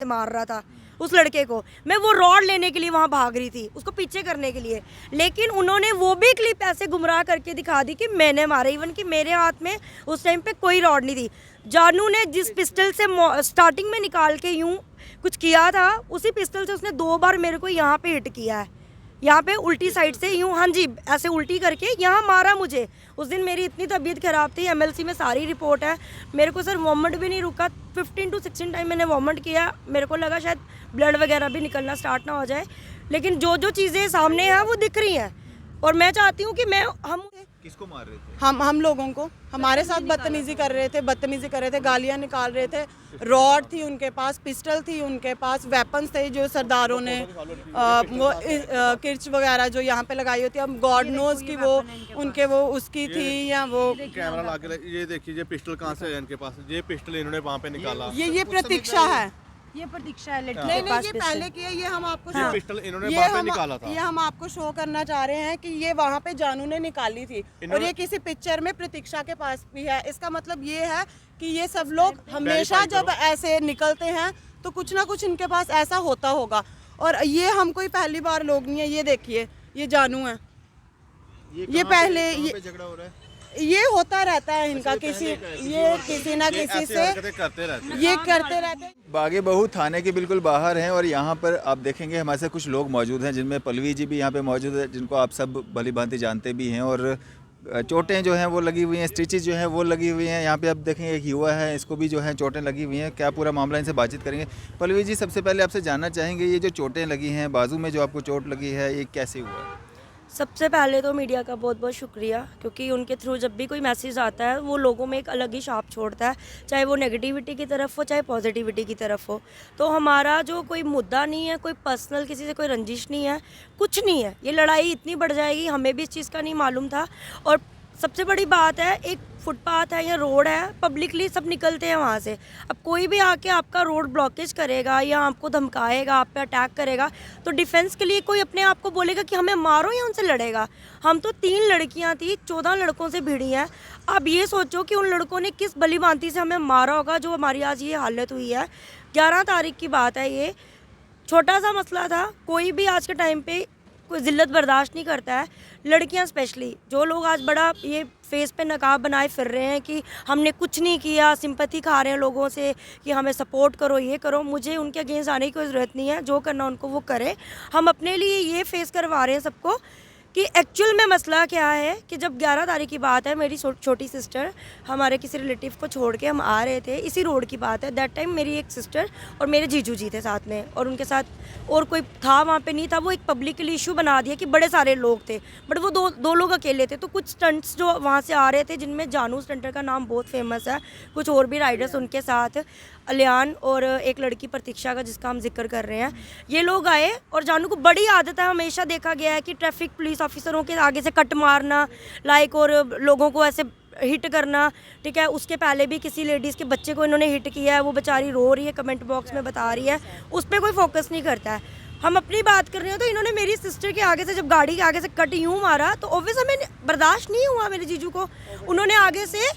मार रहा था उस लड़के को। मैं वो रॉड लेने के लिए वहाँ भाग रही थी, उसको पीछे करने के लिए, लेकिन उन्होंने वो भी क्लिप ऐसे गुमराह करके दिखा दी कि मैंने मारा, इवन कि मेरे हाथ में उस टाइम पे कोई रॉड नहीं थी। जानू ने जिस पिस्टल से स्टार्टिंग में निकाल के यूं कुछ किया था, उसी पिस्टल से उसने 2 बार मेरे को यहाँ पे हिट किया है, यहाँ पे उल्टी साइड से यूं, हाँ जी, ऐसे उल्टी करके यहाँ मारा मुझे। उस दिन मेरी इतनी तबीयत ख़राब थी, एमएलसी में सारी रिपोर्ट है। मेरे को सर वॉमिट भी नहीं रुका, 15 to 16 टाइम मैंने वॉमिट किया। मेरे को लगा शायद ब्लड वगैरह भी निकलना स्टार्ट ना हो जाए, लेकिन जो जो चीज़ें सामने हैं वो दिख रही हैं। और मैं चाहती हूँ कि हम किसको मार रहे थे? हम लोगों को, हमारे साथ बदतमीजी कर रहे थे, गालियां निकाल रहे थे। रॉड थी उनके पास, पिस्टल थी उनके पास, वेपन्स थे जो सरदारों ने वो किर्च वगैरह जो यहाँ पे लगाई होती है, अब गॉड नोज की वो उनके वो उसकी थी या वो। कैमरा ला के ये देखिए, ये पिस्टल कहाँ से है इनके पास? ये पिस्टल इन्होंने वहाँ पे निकाला। ये प्रतीक्षा है, ये प्रतीक्षा है लड़की नहीं के पास ये पिस्टल। पहले की है, ये हम आपको ये पिस्टल इन्होंने वहाँ पे निकाला था। ये हम आपको शो करना चाह रहे हैं कि ये वहाँ पे जानू ने निकाली थी और ये किसी पिक्चर में प्रतीक्षा के पास भी है। इसका मतलब ये है कि ये सब लोग हमेशा जब ऐसे निकलते हैं तो कुछ ना कुछ इनके पास ऐसा होता होगा। और ये हम कोई पहली बार लोग नहीं है, ये देखिए ये जानू है, ये पहले झगड़ा हो रहा है, ये होता रहता है इनका किसी ना किसी से करते रहते हैं। ये करते रहते हैं। बागे बहू थाने के बिल्कुल बाहर हैं और यहाँ पर आप देखेंगे हमारे साथ कुछ लोग मौजूद हैं, जिनमें पल्लवी जी भी यहाँ पे मौजूद है, जिनको आप सब भली भांति जानते भी हैं। और चोटें जो हैं वो लगी हुई हैं, स्टिचेज जो हैं वो लगी हुई हैं। यहाँ पे आप देखेंगे एक युवा है, इसको भी जो है चोटें लगी हुई हैं। क्या पूरा मामला, इनसे बातचीत करेंगे। पल्लवी जी, सबसे पहले आपसे जानना चाहेंगे, ये जो चोटें लगी हैं, बाजू में जो आपको चोट लगी है, ये कैसे हुआ? सबसे पहले तो मीडिया का बहुत बहुत शुक्रिया, क्योंकि उनके थ्रू जब भी कोई मैसेज आता है वो लोगों में एक अलग ही छाप छोड़ता है, चाहे वो नेगेटिविटी की तरफ हो चाहे पॉजिटिविटी की तरफ हो। तो हमारा जो कोई मुद्दा नहीं है, कोई पर्सनल किसी से कोई रंजिश नहीं है, कुछ नहीं है। ये लड़ाई इतनी बढ़ जाएगी हमें भी इस चीज़ का नहीं मालूम था। और सबसे बड़ी बात है, एक फुटपाथ है या रोड है, पब्लिकली सब निकलते हैं वहाँ से। अब कोई भी आके आपका रोड ब्लॉकेज करेगा या आपको धमकाएगा, आप पे अटैक करेगा, तो डिफेंस के लिए कोई अपने आप को बोलेगा कि हमें मारो या उनसे लड़ेगा। हम तो 3 लड़कियाँ थी, 14 लड़कों से भिड़ी हैं। अब ये सोचो कि उन लड़कों ने किस भली भांति से हमें मारा होगा जो हमारी आज ये हालत हुई है। 11 तारीख की बात है, ये छोटा सा मसला था। कोई भी आज के टाइम पे कोई जिल्लत बर्दाश्त नहीं करता है, लड़कियां स्पेशली। जो लोग आज बड़ा ये फेस पे नकाब बनाए फिर रहे हैं कि हमने कुछ नहीं किया, सिंपैथी खा रहे हैं लोगों से कि हमें सपोर्ट करो, ये करो, मुझे उनके अगेंस्ट आने की कोई ज़रूरत नहीं है। जो करना उनको वो करें। हम अपने लिए ये फेस करवा रहे हैं सबको कि एक्चुअल में मसला क्या है। कि जब 11 तारीख की बात है, मेरी छोटी सिस्टर हमारे किसी रिलेटिव को छोड़ के हम आ रहे थे, इसी रोड की बात है। दैट टाइम मेरी एक सिस्टर और मेरे जीजू जी थे साथ में, और उनके साथ और कोई था वहाँ पे नहीं था। वो एक पब्लिकली इशू बना दिया कि बड़े सारे लोग थे, बट वो दो लोग अकेले थे। तो कुछ स्टंट्स जो वहाँ से आ रहे थे, जिनमें जानू स्टंटर का नाम बहुत फेमस है, कुछ और भी राइडर्स उनके साथ, अलियान और एक लड़की प्रतीक्षा का जिसका हम जिक्र कर रहे हैं, ये लोग आए। और जानू को बड़ी आदत है, हमेशा देखा गया है कि ट्रैफिक पुलिस ऑफिसरों के आगे से कट मारना लाइक, और लोगों को ऐसे हिट करना, ठीक है। उसके पहले भी किसी लेडीज़ के बच्चे को इन्होंने हिट किया है, वो बेचारी रो रही है, कमेंट बॉक्स में बता रही है, उस पर कोई फोकस नहीं करता है। हम अपनी बात कर रहे हैं तो इन्होंने मेरी सिस्टर के आगे से जब गाड़ी के आगे से कट यूँ मारा, तो ऑब्वियस हमें बर्दाश्त नहीं हुआ मेरे जीजू को। उन्होंने आगे से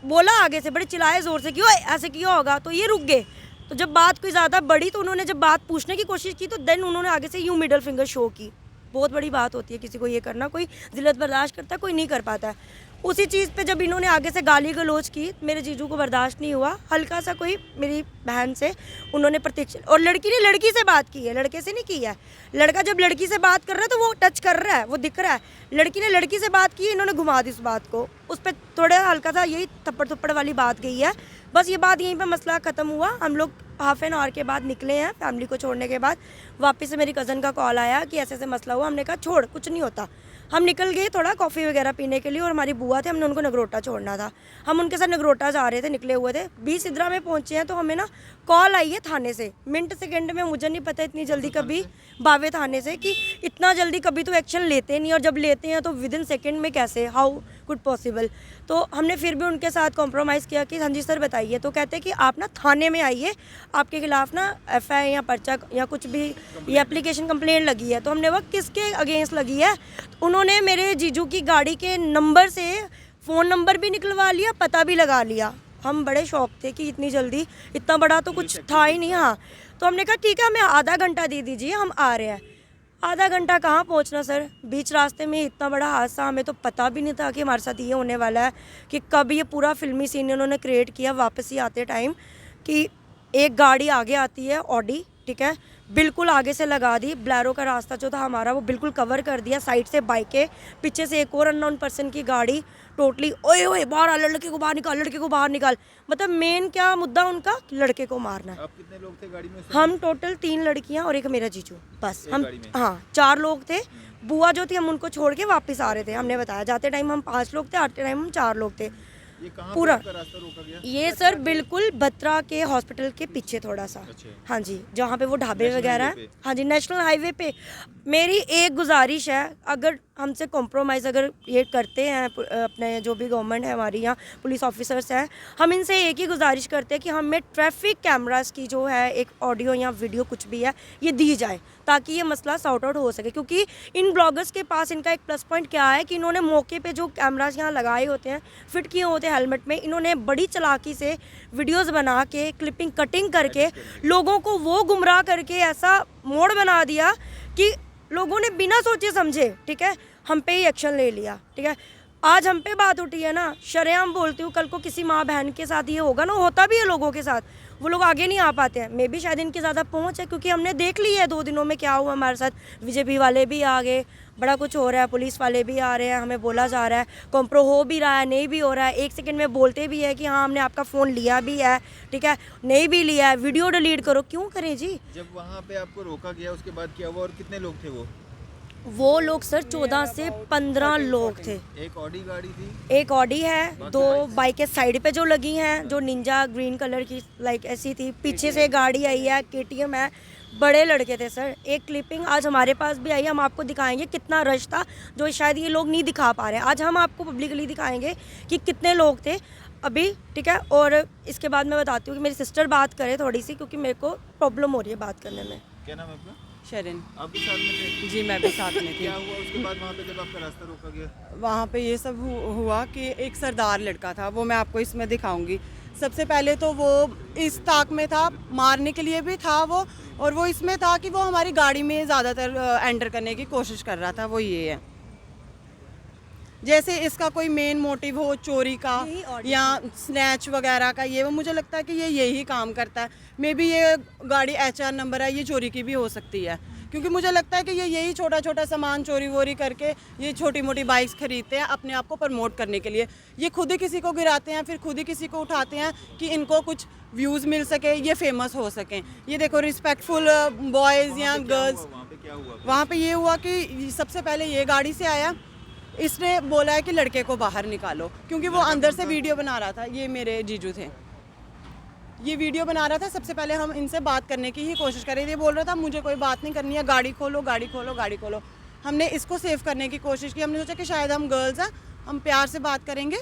बोला, आगे से बड़े चिल्लाए ज़ोर से कि ओए ऐसे किया होगा, तो ये रुक गए। तो जब बात कोई ज़्यादा बढ़ी तो उन्होंने जब बात पूछने की कोशिश की तो देन उन्होंने आगे से यूँ मिडल फिंगर शो की। बहुत बड़ी बात होती है किसी को ये करना, कोई जिल्लत बर्दाश्त करता है, कोई नहीं कर पाता है। उसी चीज़ पे जब इन्होंने आगे से गाली गलौज की, मेरे जीजू को बर्दाश्त नहीं हुआ। हल्का सा कोई मेरी बहन से उन्होंने प्रतीक्षा, और लड़की ने लड़की से बात की है, लड़के से नहीं की है। लड़का जब लड़की से बात कर रहा है तो वो टच कर रहा है, वो दिख रहा है। लड़की ने लड़की से बात की, इन्होंने घुमा दी उस बात को, उस पर थोड़ा हल्का सा यही थप्पड़ थप्पड़ वाली बात गई है। बस ये बात यहीं पर मसला ख़त्म हुआ। हम लोग हाफ एन आवर के बाद निकले हैं, फैमिली को छोड़ने के बाद। वापस से मेरी कज़न का कॉल आया कि ऐसे ऐसे मसला हुआ। हमने कहा छोड़, कुछ नहीं होता। हम निकल गए थोड़ा कॉफ़ी वगैरह पीने के लिए, और हमारी बुआ थे, हमने उनको नगरोटा छोड़ना था। हम उनके साथ नगरोटा जा रहे थे, निकले हुए थे। 20 इद्रा में पहुँचे हैं तो हमें ना कॉल आई है थाने से, मिनट सेकंड में। मुझे नहीं पता इतनी जल्दी कभी बावे थाने से कि इतना जल्दी कभी तो एक्शन लेते नहीं, और जब लेते हैं तो विद इन सेकेंड में कैसे, हाउ कुड पॉसिबल। तो हमने फिर भी उनके साथ कॉम्प्रोमाइज़ किया कि हाँ जी सर बताइए। तो कहते कि आप ना थाने में आइए, आपके खिलाफ ना FI या पर्चा या कुछ भी ये एप्लीकेशन कंप्लेंट लगी है। तो हमने वो किसके अगेंस्ट लगी है, तो उन्होंने मेरे जीजू की गाड़ी के नंबर से फ़ोन नंबर भी निकलवा लिया, पता भी लगा लिया। हम बड़े शौक थे कि इतनी जल्दी, इतना बड़ा तो कुछ था ही नहीं। हाँ, तो हमने कहा ठीक है हमें आधा घंटा दे दीजिए, हम आ रहे हैं। आधा घंटा कहाँ पहुँचना सर, बीच रास्ते में इतना बड़ा हादसा, हमें तो पता भी नहीं था कि हमारे साथ ये होने वाला है, कि कब ये पूरा फिल्मी सीन उन्होंने क्रिएट किया वापस ही आते टाइम, कि एक गाड़ी आगे आती है ऑडी, ठीक है, बिल्कुल आगे से लगा दी, ब्लैरो का रास्ता जो था हमारा वो बिल्कुल कवर कर दिया, साइड से बाइकें, पीछे से एक और अननोन पर्सन की गाड़ी, टोटली ओए ओए बाहर आ, लड़के को बाहर निकाल, लड़के को बाहर निकाल। मतलब मेन क्या मुद्दा उनका, लड़के को मारना है। आप कितने लोग थे गाड़ी में? हम टोटल 3 लड़कियां और एक मेरा जीजू, बस एक हम गाड़ी में? हाँ 4 लोग थे। बुआ जो थी हम उनको छोड़ के वापस आ रहे थे, हमने बताया जाते टाइम हम 5 लोग थे, आते टाइम हम 4 लोग थे। ये कहाँ पूरा पे आपका रास्ता रोका गया? ये सर बिल्कुल बत्रा के हॉस्पिटल के पीछे थोड़ा सा, अच्छा। हाँ जी, जहाँ पे वो ढाबे नेशनल वगैरह हाईवे हैं, हाँ जी नेशनल हाईवे पे। मेरी एक गुजारिश है, अगर हमसे कॉम्प्रोमाइज़ अगर ये करते हैं अपने जो भी गवर्नमेंट है हमारी यहाँ पुलिस ऑफिसर्स हैं, हम इनसे एक ही गुजारिश करते हैं कि हमें ट्रैफिक कैमरास की जो है एक ऑडियो या वीडियो कुछ भी है ये दी जाए, ताकि ये मसला सॉर्ट आउट हो सके। क्योंकि इन ब्लॉगर्स के पास इनका एक प्लस पॉइंट क्या है कि इन्होंने मौके पे जो कैमरास यहाँ लगाए होते हैं, फिट किए होते हैं हेलमेट में, इन्होंने बड़ी चालाकी से वीडियोस बना के क्लिपिंग कटिंग करके लोगों को वो गुमराह करके ऐसा मोड़ बना दिया कि लोगों ने बिना सोचे समझे, ठीक है, हम पे ही एक्शन ले लिया, ठीक है। आज हम पे बात उठी है ना, शरेआम बोलती हूँ, कल को किसी माँ बहन के साथ ये होगा ना, होता भी है लोगों के साथ, वो लोग आगे नहीं आ पाते हैं। मे भी शायद इनकी ज़्यादा पहुँच है, क्योंकि हमने देख ली है 2 दिनों में क्या हुआ हमारे साथ। बीजेपी वाले भी आ गए, बड़ा कुछ हो रहा है, पुलिस वाले भी आ रहे हैं, हमें बोला जा रहा है, कॉम्प्रो हो भी रहा है, नहीं भी हो रहा है, 1 सेकंड में बोलते भी है कि हाँ हमने आपका फ़ोन लिया भी है, ठीक है, नहीं भी लिया है, वीडियो डिलीट करो। क्यों करें जी? जब वहाँ पे आपको रोका गया उसके बाद क्या हुआ और कितने लोग थे वो लोग सर 14 से 15 लोग थे। एक ऑडी गाड़ी थी, एक ऑडी है, 2 बाइकें साइड पे जो लगी हैं, जो निंजा ग्रीन कलर की लाइक ऐसी थी, पीछे से गाड़ी आई है, केटीएम है, बड़े लड़के थे सर। एक क्लिपिंग आज हमारे पास भी आई है, हम आपको दिखाएंगे कितना रश था, जो शायद ये लोग नहीं दिखा पा रहे हैं। आज हम आपको पब्लिकली दिखाएंगे कि कितने लोग थे अभी, ठीक है। और इसके बाद मैं बताती हूँ कि मेरी सिस्टर बात करे थोड़ी सी, क्योंकि मेरे को प्रॉब्लम हो रही है बात करने में। क्या नाम है आपका? शरण। आप भी साथ में थे? जी मैं भी साथ में थी। क्या हुआ उसके बाद वहाँ पे जब आपका रास्ता रोका गया? वहाँ पे ये सब हुआ कि एक सरदार लड़का था, वो मैं आपको इसमें दिखाऊंगी। सबसे पहले तो वो इस ताक में था, मारने के लिए भी था वो, और वो इसमें था कि वो हमारी गाड़ी में ज़्यादातर एंटर करने की कोशिश कर रहा था। वो ये है, जैसे इसका कोई मेन मोटिव हो चोरी का या स्नैच वगैरह का, ये वो मुझे लगता है कि ये यही काम करता है। मे बी ये गाड़ी HR नंबर है, ये चोरी की भी हो सकती है, क्योंकि मुझे लगता है कि ये यही छोटा छोटा सामान चोरी वोरी करके ये छोटी मोटी बाइक्स खरीदते हैं अपने आप को प्रमोट करने के लिए। ये खुद ही किसी को गिराते हैं, फिर खुद ही किसी को उठाते हैं कि इनको कुछ व्यूज़ मिल सके, ये फेमस हो सकें। ये देखो रिस्पेक्टफुल बॉयज़ या गर्ल्स। वहाँ पे क्या हुआ? वहाँ पे ये हुआ कि सबसे पहले ये गाड़ी से आया, इसने बोला है कि लड़के को बाहर निकालो, क्योंकि वो अंदर से वीडियो बना रहा था। ये मेरे जीजू थे, ये वीडियो बना रहा था। सबसे पहले हम इनसे बात करने की ही कोशिश कर रहे थे, ये बोल रहा था मुझे कोई बात नहीं करनी है, गाड़ी खोलो गाड़ी खोलो गाड़ी खोलो। हमने इसको सेव करने की कोशिश की, हमने सोचा कि शायद हम गर्ल्स हैं, हम प्यार से बात करेंगे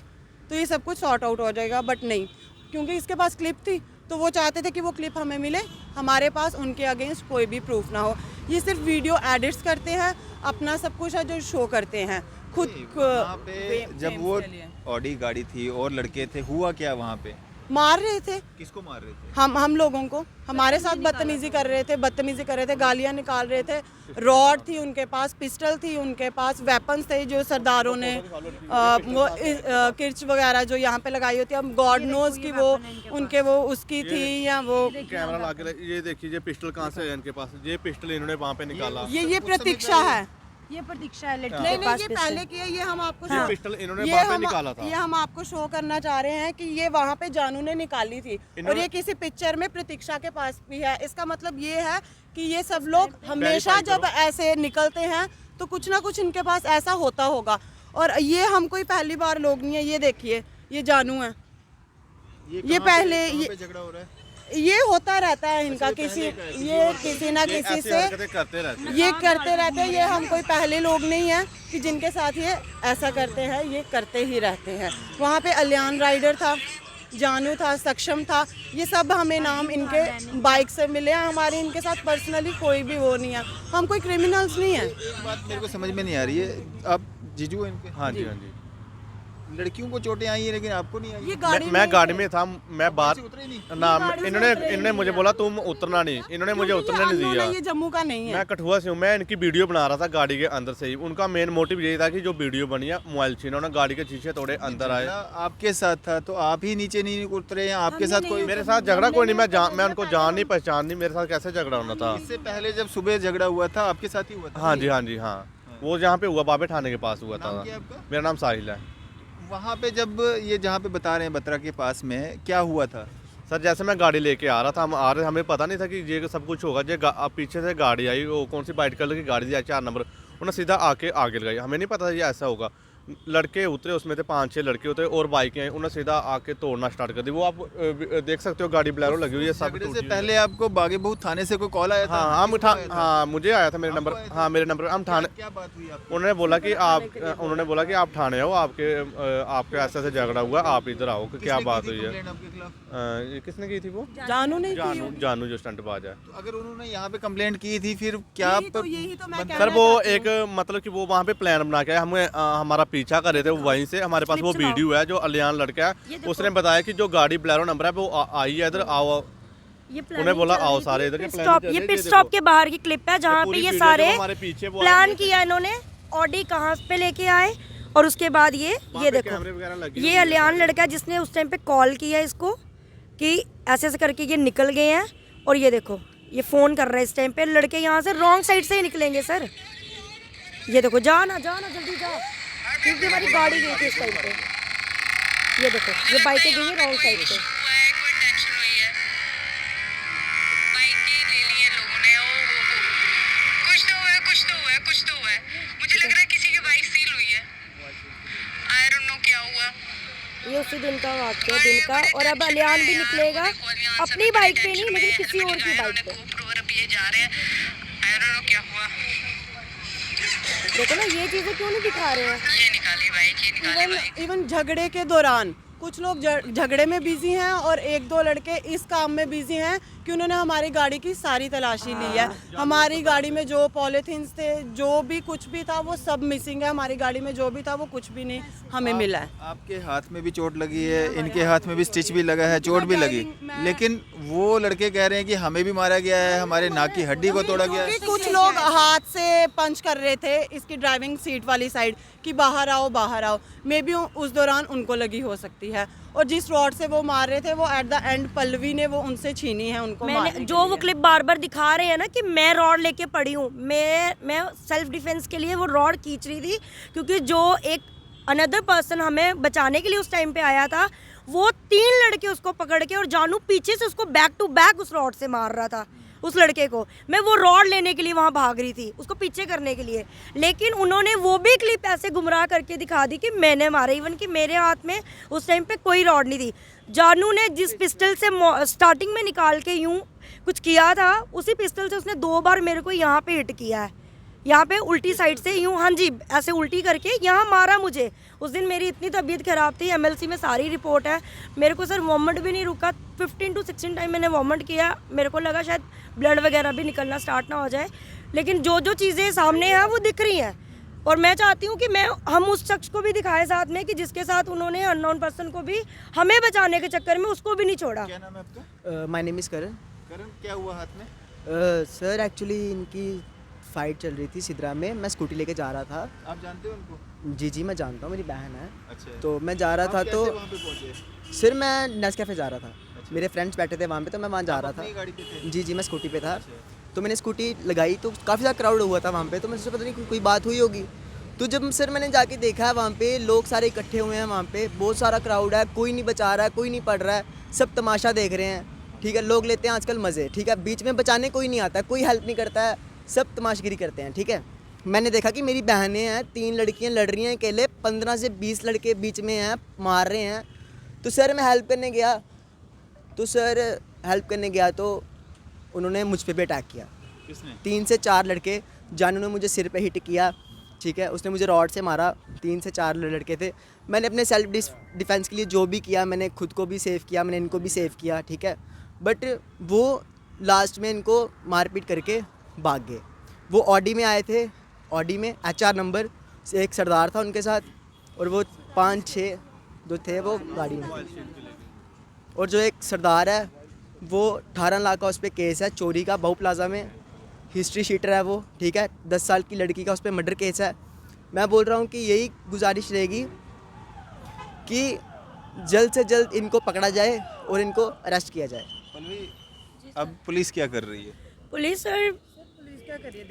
तो ये सब कुछ सॉर्ट आउट हो जाएगा, बट नहीं, क्योंकि इसके पास क्लिप थी तो वो चाहते थे कि वो क्लिप हमें मिले, हमारे पास उनके अगेंस्ट कोई भी प्रूफ ना हो। ये सिर्फ वीडियो एडिट्स करते हैं, अपना सब कुछ है जो शो करते हैं खुद। वहाँ पे जब वो ऑडी गाड़ी थी और लड़के थे, हुआ क्या वहाँ पे? मार रहे थे। किसको मार रहे थे? हम लोगों को, हमारे साथ बदतमीजी कर रहे थे, गालियां निकाल रहे थे। रॉड थी उनके पास, पिस्टल थी उनके पास, वेपन्स थे जो सरदारों ने वो किर्च वगैरह जो यहाँ पे लगाई होती है, अब गॉड नोज की वो उनके वो उसकी थी या वो कैमरा लगा, ये देखिए ये पिस्टल कहाँ से है इनके पास, ये पिस्टल इन्होंने वहाँ पे निकाला। ये प्रतीक्षा है, ये प्रतीक्षा है लड़की नहीं के पास ये पिस्टल। पहले की है, ये हम आपको ये पिस्टल इन्होंने वहाँ पे निकाला था। ये हम आपको शो करना चाह रहे हैं कि ये वहाँ पे जानू ने निकाली थी, और ये किसी पिक्चर में प्रतीक्षा के पास भी है। इसका मतलब ये है कि ये सब लोग हमेशा जब ऐसे निकलते हैं तो कुछ ना कुछ इनके पास ऐसा होता होगा, और ये हम कोई पहली बार लोग नहीं है। ये देखिए ये जानू है, ये पहले ये झगड़ा हो रहा है? ये होता रहता है इनका, किसी ना किसी से करते रहते हैं। ये करते रहते हैं। ये हम कोई पहले लोग नहीं हैं कि जिनके साथ ये ऐसा करते हैं, ये करते ही रहते हैं। वहाँ पे अलियान राइडर था, जानू था, सक्षम था, ये सब हमें नाम इनके बाइक से मिले हैं। हमारे इनके साथ पर्सनली कोई भी वो नहीं है, हम कोई क्रिमिनल्स नहीं हैं। एक बात मेरे को समझ में नहीं आ रही है, आप जीजू हैं इनके? हाँ जी हाँ जी। लड़कियों को चोटें आई हैं लेकिन आपको नहीं आई? ये गाड़ी मैं गाड़ी में था, मैं बाहर उतरे नहीं? ना, इन्होंने मुझे बोला तुम उतरना नहीं, इन्होंने मुझे उतरने नहीं दिया। ये जम्मू का नहीं है। मैं कठुआ से हूँ, मैं इनकी वीडियो बना रहा था गाड़ी के अंदर से ही। उनका मेन मोटिव यही था कि जो वीडियो बनी है मोबाइल छीना, उन्होंने गाड़ी के शीशे तोड़े, अंदर आए। आपके साथ था तो आप ही नीचे नहीं उतरे हैं? आपके साथ कोई? मेरे साथ झगड़ा कोई नहीं, मैं उनको जान नहीं पहचान नहीं, मेरे साथ कैसे झगड़ा होना था? इससे पहले जब सुबह झगड़ा हुआ था आपके साथ ही हुआ था? हाँ जी, हाँ जी, हाँ। वो जहाँ पे हुआ बाबे थाने के पास हुआ था। नाम क्या आपका? मेरा नाम साहिल है। वहाँ पे जब ये जहाँ पे बता रहे हैं बत्रा के पास में, क्या हुआ था? सर जैसे मैं गाड़ी लेके आ रहा था, हम आ रहे, हमें पता नहीं था कि ये सब कुछ होगा। पीछे से गाड़ी आई, वो कौन सी वाइट कलर की गाड़ी थी, 4 नंबर, उन्होंने सीधा आके आगे लगाई। हमें नहीं पता था ये ऐसा होगा। लड़के उतरे, उसमें थे 5-6 लड़के उतरे और बाइकें आई, उन्होंने सीधा आके तोड़ना स्टार्ट कर दी। वो आप देख सकते हो, गाड़ी ब्लैरो लगी हुई है, सब झगड़े टूटी से हुई है। पहले आपको बागेबहू थाने से कोई कॉल आया था? हाँ मुझे आया था, मेरे नंबर, हाँ मेरे नंबर, हम थाने। क्या बात हुई आपको? उन्होंने बोला कि आप ठाणे आओ, आपके ऐसे ऐसे झगड़ा हुआ, आप इधर आओ कि क्या बात हुई है। कंप्लेंट आपके खिलाफ? ये किसने की थी? वो जानू नहीं की। जानू जो स्टंटबाज है। तो अगर उन्होंने यहाँ पे कंप्लेंट की थी फिर क्या यही तो मैं कहना सर वो चाहती हूँ। एक मतलब कि वो वहाँ पे प्लान बना के आए, हमें हमारा पीछा कर रहे थे वहीं से। हमारे पास वो क्लिप चलाओ। वीडियो है, जो अलियान लड़का ये है, देखो। उसने बताया कि जो गाड़ी ब्लैरो नंबर है वो आई है, इधर आओ। ये उन्हें बोला आओ सारे इधर के पिट plan स्टॉप, चल रहे ये हैं, पिट ये स्टॉप देखो। के बाहर की क्लिप है जहाँ पे पूरी ये वीडियो सारे देखो, हमारे पीछे वो प्लान किया इन्होंने, ऑडी कहाँ पे लेके आए, और उसके बाद ये पे देखो, कैमरे वगैरह लगे ये अलियान लड़का है जिसने उस टाइम पे कॉल किया इसको कि ऐसे ऐसे करके ये निकल गए हैं। और ये देखो, ये फ़ोन कर रहा है इस टाइम पे। लड़के यहाँ से रॉन्ग साइड से ही निकलेंगे सर। ये देखो, जाना जल्दी जा, क्योंकि हमारी गाड़ी गई थी इस टाइम पे। ये देखो, ये बाइकें गई हैं रॉन्ग साइड से। कोई टेंशन हुई है, बाइक ले ली है लोगों ने। ओ कुछ तो हुआ है। मुझे लग रहा है किसी की बाइक सील हुई है। आई डोंट नो क्या हुआ। ये उसी दिन का वाक्य दिन का। और अब अलियान भी निकलेगा अपनी बाइक पे नहीं, लेकिन किसी और की बाइक पे। अब ये जा रहे हैं, आई डोंट नो क्या हुआ। देखो ना, ये चीज़ें क्यों नहीं दिखा रहे हैं? ये निकाली बाइक। इवन झगड़े के दौरान कुछ लोग झगड़े में बिजी हैं और 1-2 लड़के इस काम में बिजी हैं कि उन्होंने हमारी गाड़ी की सारी तलाशी ली है। हमारी गाड़ी में जो पॉलीथीन्स थे, जो भी कुछ भी था, वो सब मिसिंग है। हमारी गाड़ी में जो भी था वो कुछ भी नहीं हमें मिला है। आपके हाथ में भी चोट लगी है, इनके हाथ में भी स्टिच भी लगा है, चोट भी लगी, लेकिन वो लड़के कह रहे हैं कि हमें भी मारा गया है, हमारे नाक की हड्डी को तोड़ा गया है। कुछ लोग हाथ से पंच कर रहे थे इसकी ड्राइविंग सीट वाली साइड कि बाहर आओ। मे बी उस दौरान उनको लगी हो सकती है। और जिस रॉड से वो मार रहे थे वो एट द एंड पल्लवी ने वो उनसे छीनी है उनको मारने मैंने के जो वो लिए। क्लिप बार बार दिखा रहे हैं ना कि मैं रॉड लेके पड़ी हूँ, मैं सेल्फ डिफेंस के लिए वो रॉड खींच रही थी, क्योंकि जो एक अनदर पर्सन हमें बचाने के लिए उस टाइम पे आया था, वो 3 लड़के उसको पकड़ के, और जानू पीछे से उसको बैक टू बैक उस रॉड से मार रहा था उस लड़के को। मैं वो रॉड लेने के लिए वहाँ भाग रही थी, उसको पीछे करने के लिए, लेकिन उन्होंने वो भी क्लिप ऐसे गुमराह करके दिखा दी कि मैंने मारा, इवन कि मेरे हाथ में उस टाइम पे कोई रॉड नहीं थी। जानू ने जिस पिस्टल से स्टार्टिंग में निकाल के यूँ कुछ किया था, उसी पिस्टल से उसने 2 बार मेरे को यहाँ पे हिट किया है, यहाँ पे उल्टी साइड से यूँ, हाँ जी, ऐसे उल्टी करके यहाँ मारा मुझे। उस दिन मेरी इतनी तबीयत ख़राब थी, MLC में सारी रिपोर्ट है। मेरे को सर वॉमिट भी नहीं रुका, 15 to 16 टाइम मैंने वॉमिट किया। मेरे को लगा शायद ब्लड वगैरह भी निकलना स्टार्ट ना हो जाए, लेकिन जो चीज़ें सामने हैं वो दिख रही हैं। और मैं चाहती हूँ कि हम उस शख्स को भी दिखाएं साथ में, कि जिसके साथ उन्होंने अननोन पर्सन को भी हमें बचाने के चक्कर में उसको भी नहीं छोड़ा। क्या नाम है आपका? माय नेम इज़ करण। करण, क्या हुआ हाथ में? सर एक्चुअली इनकी फ़ाइट चल रही थी सिद्रा में, मैं स्कूटी लेके जा रहा था। आप जानते हो उनको? जी मैं जानता हूँ, मेरी बहन है। अच्छा, तो मैं जा रहा था, आप तो कैसे वहाँ पे पहुँचे? सर मैं नेस कैफ़े जा रहा था, मेरे फ्रेंड्स बैठे थे वहाँ पे, तो मैं वहाँ जा रहा अपनी था। गाड़ी पे थे? जी मैं स्कूटी पे था। तो मैंने स्कूटी लगाई तो काफ़ी ज़्यादा क्राउड हुआ था वहाँ पे, तो मुझे पता नहीं कोई बात हुई होगी। तो जब सर मैंने जाके देखा वहाँ पे लोग सारे इकट्ठे हुए हैं, वहाँ पे बहुत सारा क्राउड है, कोई नहीं बचा रहा है, कोई नहीं पढ़ रहा है, सब तमाशा देख रहे हैं। ठीक है, लोग लेते हैं आजकल मज़े। ठीक है, बीच में बचाने कोई नहीं आता, कोई हेल्प नहीं करता है, सब तमाशगिरी करते हैं। ठीक है, मैंने देखा कि मेरी बहनें हैं, 3 लड़कियां लड़ रही हैं अकेले, 15 से 20 लड़के बीच में हैं, मार रहे हैं। तो सर मैं हेल्प करने गया, तो उन्होंने मुझ पे भी अटैक किया। किसने? 3 से 4 लड़के। जानू ने मुझे सिर पे हिट किया, ठीक है, उसने मुझे रॉड से मारा। 3 से 4 लड़के थे। मैंने अपने सेल्फ डिफेंस के लिए जो भी किया, मैंने खुद को भी सेव किया, मैंने इनको भी सेव किया। ठीक है, बट वो लास्ट में इनको मारपीट करके भाग गए। वो ऑडी में आए थे, ऑडी में HR नंबर से एक सरदार था उनके साथ, और वो 5-6 जो थे वो गाड़ी में। और जो एक सरदार है वो 18 लाख का उस पर केस है चोरी का, बहु प्लाजा में हिस्ट्री शीटर है वो, ठीक है। 10 साल की लड़की का उस पर मर्डर केस है। मैं बोल रहा हूँ कि यही गुजारिश रहेगी कि जल्द से जल्द इनको पकड़ा जाए और इनको अरेस्ट किया जाए। पल्लवी, अब पुलिस क्या कर रही है? पुलिस सर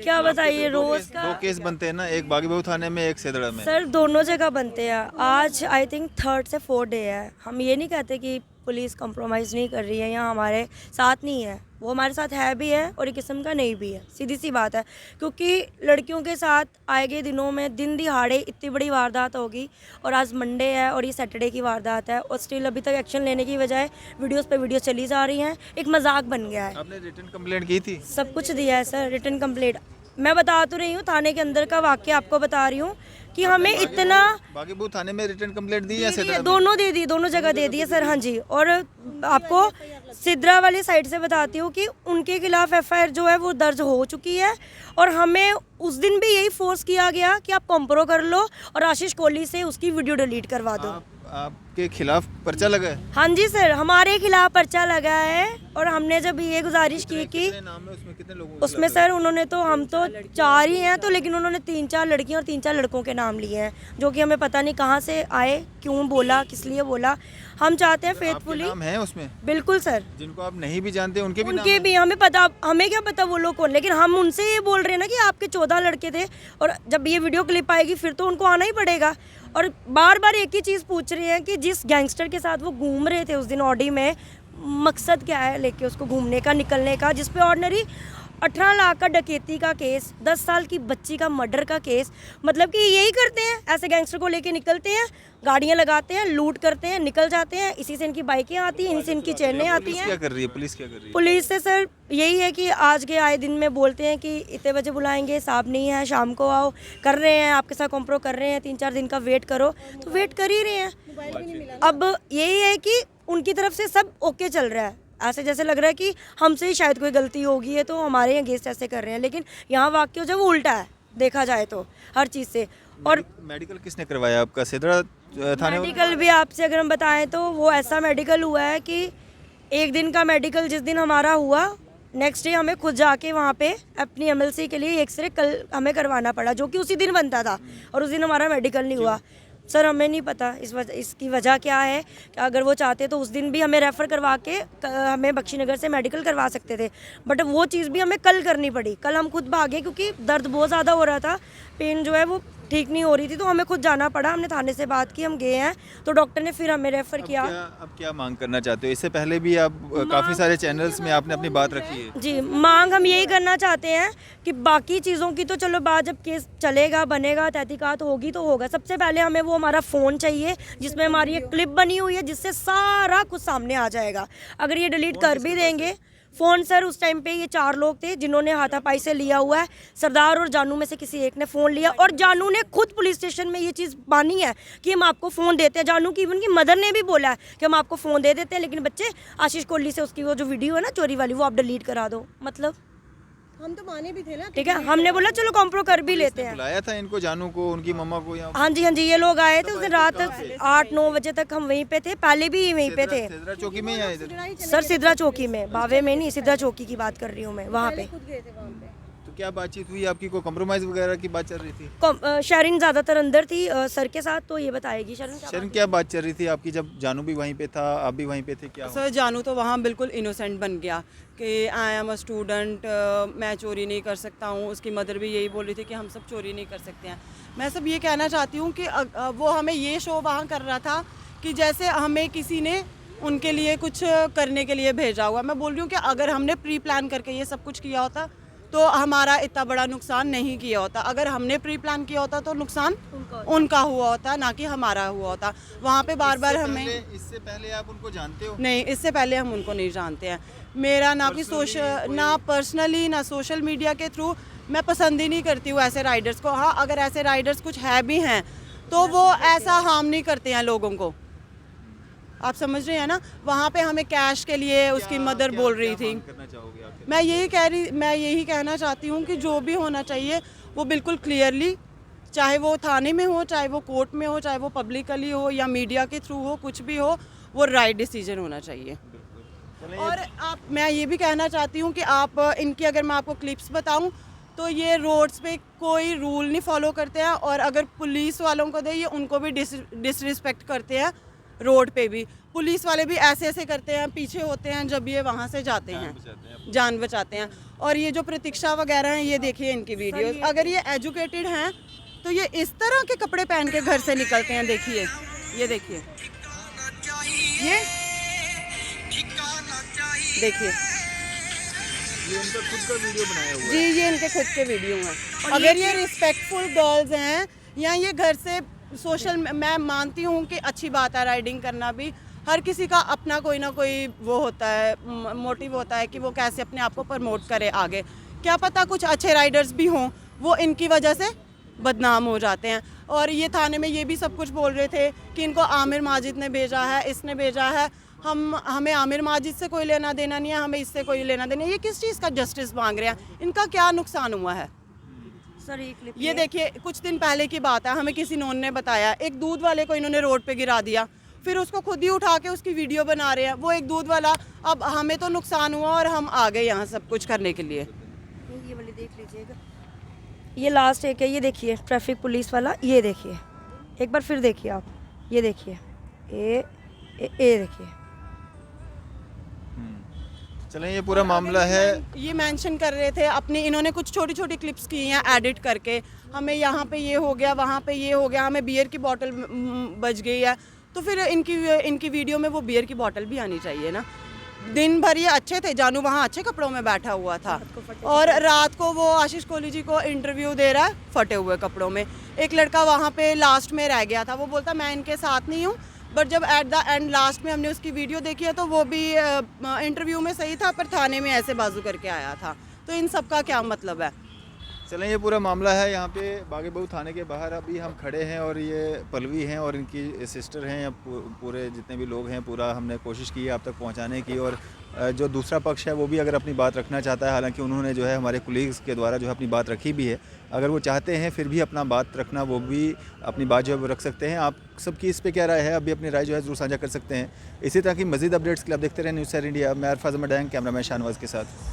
क्या बताइए, रोज का 2 केस बनते हैं ना, एक बागी-बाहु थाने में, एक सेदड़ा में। सर दोनों जगह बनते हैं। आज आई थिंक 3rd से 4th डे है। हम ये नहीं कहते कि पुलिस कंप्रोमाइज़ नहीं कर रही है या हमारे साथ नहीं है, वो हमारे साथ है भी है और एक किस्म का नहीं भी है, सीधी सी बात है। क्योंकि लड़कियों के साथ आएगे दिनों में दिन दिहाड़े इतनी बड़ी वारदात होगी, और आज मंडे है और ये सैटरडे की वारदात है, और स्टिल अभी तक एक्शन लेने की बजाय वीडियोस पे वीडियो चली जा रही हैं। एक मजाक बन गया है। आपने रिटर्न कंप्लेंट की थी? सब कुछ दिया है सर, रिटर्न कंप्लेंट। मैं बता तो रही हूँ, थाने के अंदर का वाक्य आपको बता रही हूँ कि हमें इतना बागी-बाहु थाने में रिटर्न कंप्लेंट दी या सेदड़ा में? दोनों दे दी, दोनों जगह दे दी है सर। हाँ जी, और आपको सिद्रा वाली साइड से बताती हूँ कि उनके खिलाफ FIR जो है वो दर्ज हो चुकी है, और हमें उस दिन भी यही फोर्स किया गया कि आप कॉम्प्रो कर लो और आशीष कोहली से उसकी वीडियो डिलीट करवा दो। आपके खिलाफ पर्चा लगा है? हाँ जी सर, हमारे खिलाफ पर्चा लगा है, और हमने जब ये गुजारिश की कि कितने नाम है उसमें, कितने लोगों के उसमें सर उन्होंने तो, हम तो 4 ही हैं तो, लेकिन उन्होंने 3-4 लड़कियां और 3-4 लड़कों के नाम लिए हैं, जो कि हमें पता नहीं कहाँ से आए, क्यों बोला, किस लिए बोला। हम चाहते हैं आपके फेथफुली। नाम है उसमें? बिल्कुल सर, जिनको आप नहीं भी जानते उनके भी नाम उनके हैं? भी हमें पता, हमें क्या पता वो लोग कौन, लेकिन हम उनसे ये बोल रहे हैं ना कि आपके 14 लड़के थे, और जब ये वीडियो क्लिप आएगी फिर तो उनको आना ही पड़ेगा। और बार बार एक ही चीज़ पूछ रहे हैं कि जिस गैंगस्टर के साथ वो घूम रहे थे उस दिन ऑडी में, मकसद क्या है लेके उसको घूमने का, निकलने का, जिस पे ऑर्डिनरी 18 लाख का डकैती का केस, 10 साल की बच्ची का मर्डर का केस। मतलब कि यही करते हैं, ऐसे गैंगस्टर को लेके निकलते हैं, गाड़ियां लगाते हैं, लूट करते हैं, निकल जाते हैं, इसी से इनकी बाइकें आती हैं, इन्हीं से इनकी चेनें आती पुलिस हैं। क्या कर रही है? पुलिस क्या कर रही है? पुलिस से सर यही है कि आज के आए दिन में बोलते हैं कि इतने बजे बुलाएंगे, साहब नहीं है, शाम को आओ, कर रहे हैं आपके साथ कॉम्प्रो कर रहे हैं, 3-4 दिन का वेट करो, तो वेट कर ही रहे हैं। अब यही है कि उनकी तरफ से सब ओके चल रहा है, ऐसे जैसे लग रहा है कि हमसे ही शायद कोई गलती होगी है तो हमारे अगेंस्ट ऐसे कर रहे हैं, लेकिन यहाँ वाक्य जो वो उल्टा है देखा जाए तो हर चीज़ से। और मेडिकल किसने करवाया आपका? सेदड़ा थाने? मेडिकल भी आपसे अगर हम बताएं तो वो ऐसा मेडिकल हुआ है कि एक दिन का मेडिकल जिस दिन हमारा हुआ, नेक्स्ट डे हमें खुद जाके वहाँ पे अपनी MLC के लिए एक्सरे कल हमें करवाना पड़ा, जो कि उसी दिन बनता था, और उस दिन हमारा मेडिकल नहीं हुआ। सर हमें नहीं पता इसकी वजह क्या है, कि अगर वो चाहते तो उस दिन भी हमें रेफ़र करवा के हमें बख्शीनगर से मेडिकल करवा सकते थे, बट वो चीज़ भी हमें कल करनी पड़ी। कल हम खुद भागे क्योंकि दर्द बहुत ज़्यादा हो रहा था, पेन जो है वो ठीक नहीं हो रही थी, तो हमें खुद जाना पड़ा। हमने थाने से बात की, हम गए हैं, तो डॉक्टर ने फिर हमें रेफ़र किया। अब क्या मांग करना चाहते हो? इससे पहले भी आप काफ़ी सारे चैनल्स में आपने अपनी बात रखी है। जी, मांग हम यही करना चाहते हैं कि बाकी चीज़ों की तो चलो बात, जब केस चलेगा, बनेगा, तहकीकात होगी तो होगा, सबसे पहले हमें वो हमारा फ़ोन चाहिए जिसमें हमारी एक क्लिप बनी हुई है, जिससे सारा कुछ सामने आ जाएगा। अगर ये डिलीट कर भी देंगे फ़ोन, सर उस टाइम पे ये 4 लोग थे जिन्होंने हाथापाई से लिया हुआ है, सरदार और जानू में से किसी एक ने फ़ोन लिया, और जानू ने खुद पुलिस स्टेशन में ये चीज़ मानी है कि हम आपको फ़ोन देते हैं। जानू की इवन की मदर ने भी बोला है कि हम आपको फ़ोन दे देते हैं, लेकिन बच्चे आशीष कोहली से उसकी वो जो वीडियो है ना चोरी वाली, वो आप डिलीट करा दो। मतलब हम तो माने भी थे ना, ठीक है, हमने बोला चलो कॉम्प्रो कर भी लेते हैं। बुलाया था इनको, जानू को, उनकी मम्मा को? यहाँ हाँ जी, ये लोग आए थे उस दिन रात 8-9 बजे तक हम वहीं पे थे, पहले भी वहीं पे थे सेदड़ा चौकी में या इधर? सर, सिद्रा चौकी में, बावे में नहीं, सिद्रा चौकी की बात कर रही हूँ मैं, वहाँ पे। तो क्या बातचीत हुई आपकी? कोई कम्प्रोमाइज़ वगैरह की बात चल रही थी? शरीन ज़्यादातर अंदर थी सर के साथ, तो ये बताएगी शरीन। शरण, क्या बात चल रही थी आपकी जब जानू भी वहीं पे था, आप भी वहीं पे थे? क्या हुआ? सर जानू तो वहाँ बिल्कुल इनोसेंट बन गया कि आई एम अ स्टूडेंट, मैं चोरी नहीं कर सकता हूँ। उसकी मदर भी यही बोल रही थी कि हम सब चोरी नहीं कर सकते हैं। मैं सब ये कहना चाहती हूँ कि वो हमें ये शो वहाँ कर रहा था कि जैसे हमें किसी ने उनके लिए कुछ करने के लिए भेजा हुआ। मैं बोल रही हूँ कि अगर हमने प्री प्लान करके ये सब कुछ किया होता तो हमारा इतना बड़ा नुकसान नहीं किया होता। अगर हमने प्री प्लान किया होता तो नुकसान उनका हुआ होता, ना कि हमारा हुआ होता। वहाँ पे बार बार हमें, इससे पहले आप उनको जानते हो? नहीं, इससे पहले हम उनको नहीं जानते हैं। मेरा ना कि सोशल, ना पर्सनली, ना सोशल मीडिया के थ्रू, मैं पसंद ही नहीं करती हूँ ऐसे राइडर्स को। हाँ, अगर ऐसे राइडर्स कुछ है भी हैं तो वो ऐसा हार्म नहीं करते हैं लोगों को, आप समझ रहे हैं ना। वहाँ पे हमें कैश के लिए उसकी मदर बोल रही थी। करना चाहोगे आखिर? मैं यही कहना चाहती हूँ कि जो भी होना चाहिए वो बिल्कुल क्लियरली चाहे वो थाने में हो, चाहे वो कोर्ट में हो, चाहे वो पब्लिकली हो या मीडिया के थ्रू हो, कुछ भी हो, वो राइट डिसीजन होना चाहिए। और मैं ये भी कहना चाहती हूँ कि आप इनकी अगर मैं आपको क्लिप्स बताऊँ तो ये रोड्स पे कोई रूल नहीं फॉलो करते हैं, और अगर पुलिस वालों को दे ये उनको भी डिसरिस्पेक्ट करते हैं। रोड पे भी पुलिस वाले भी ऐसे ऐसे करते हैं, पीछे होते हैं जब ये वहाँ से जाते हैं, जान बचाते हैं। और ये जो प्रतीक्षा वगैरह हैं, ये देखिए इनकी वीडियोस, अगर ये एजुकेटेड हैं तो ये इस तरह के कपड़े पहन के घर से निकलते हैं। देखिए, ये देखिए, ये देखिए, ये इनका खुद का वीडियो बनाया हुआ जी ये इनके खुद के वीडियो हैं। अगर ये रिस्पेक्टफुल गर्ल्स हैं या ये घर से सोशल, मैं मानती हूँ कि अच्छी बात है राइडिंग करना भी, हर किसी का अपना कोई ना कोई वो होता है, मोटिव होता है कि वो कैसे अपने आप को प्रमोट करे आगे। क्या पता कुछ अच्छे राइडर्स भी हों, वो इनकी वजह से बदनाम हो जाते हैं। और ये थाने में ये भी सब कुछ बोल रहे थे कि इनको आमिर माजिद ने भेजा है, इसने भेजा है। हमें आमिर माजिद से कोई लेना देना नहीं है, हमें इससे कोई लेना देना। ये किस चीज़ का जस्टिस मांग रहे हैं? इनका क्या नुकसान हुआ है? सर ये क्लिप ये देखिए, कुछ दिन पहले की बात है, हमें किसी नोन ने बताया, एक दूध वाले को इन्होंने रोड पे गिरा दिया, फिर उसको खुद ही उठा के उसकी वीडियो बना रहे हैं। वो एक दूध वाला, अब हमें तो नुकसान हुआ और हम आ गए यहाँ सब कुछ करने के लिए। ये वाली देख लीजिएगा, ये लास्ट एक है, ये देखिए ट्रैफिक पुलिस वाला, ये देखिए एक बार फिर देखिए आप, ये देखिए, ये देखिए। चलें, ये पूरा मामला है। ये मेंशन कर रहे थे अपनी, इन्होंने कुछ छोटी छोटी क्लिप्स की हैं एडिट करके, हमें यहाँ पे ये हो गया, वहाँ पे ये हो गया, हमें बियर की बोतल बच गई है, तो फिर इनकी वीडियो में वो बियर की बोतल भी आनी चाहिए ना। दिन भर ये अच्छे थे, जानू वहाँ अच्छे कपड़ों में बैठा हुआ था, और रात को वो आशीष कोहली जी को इंटरव्यू दे रहा है फटे हुए कपड़ों में। एक लड़का वहाँ पे लास्ट में रह गया था, वो बोलता मैं इनके साथ नहीं हूँ, बट जब एट द एंड लास्ट में हमने उसकी वीडियो देखी है तो वो भी इंटरव्यू में सही था, पर थाने में ऐसे बाजू करके आया था। तो इन सब का क्या मतलब है? चलें, ये पूरा मामला है यहाँ पे बागे-बाहु थाने के बाहर अभी हम खड़े हैं, और ये पल्लवी हैं और इनकी सिस्टर हैं, या पूरे जितने भी लोग हैं, पूरा हमने कोशिश की है आप तक पहुँचाने की। और जो दूसरा पक्ष है वो भी अगर अपनी बात रखना चाहता है, हालांकि उन्होंने जो है हमारे कोलीग्स के द्वारा जो है अपनी बात रखी भी है, अगर वो चाहते हैं फिर भी अपना बात रखना, वो भी अपनी बात जो है वो रख सकते हैं। आप सबकी इस पे क्या राय है, अभी अपनी राय जो है ज़रूर साझा कर सकते हैं। इसी तरह की मज़ीद अपडेट्स के लिए आप देखते रहें न्यूज़ 7 इंडिया। मैं अरफाज अहमद, कैमरामैन शाहनवाज के साथ।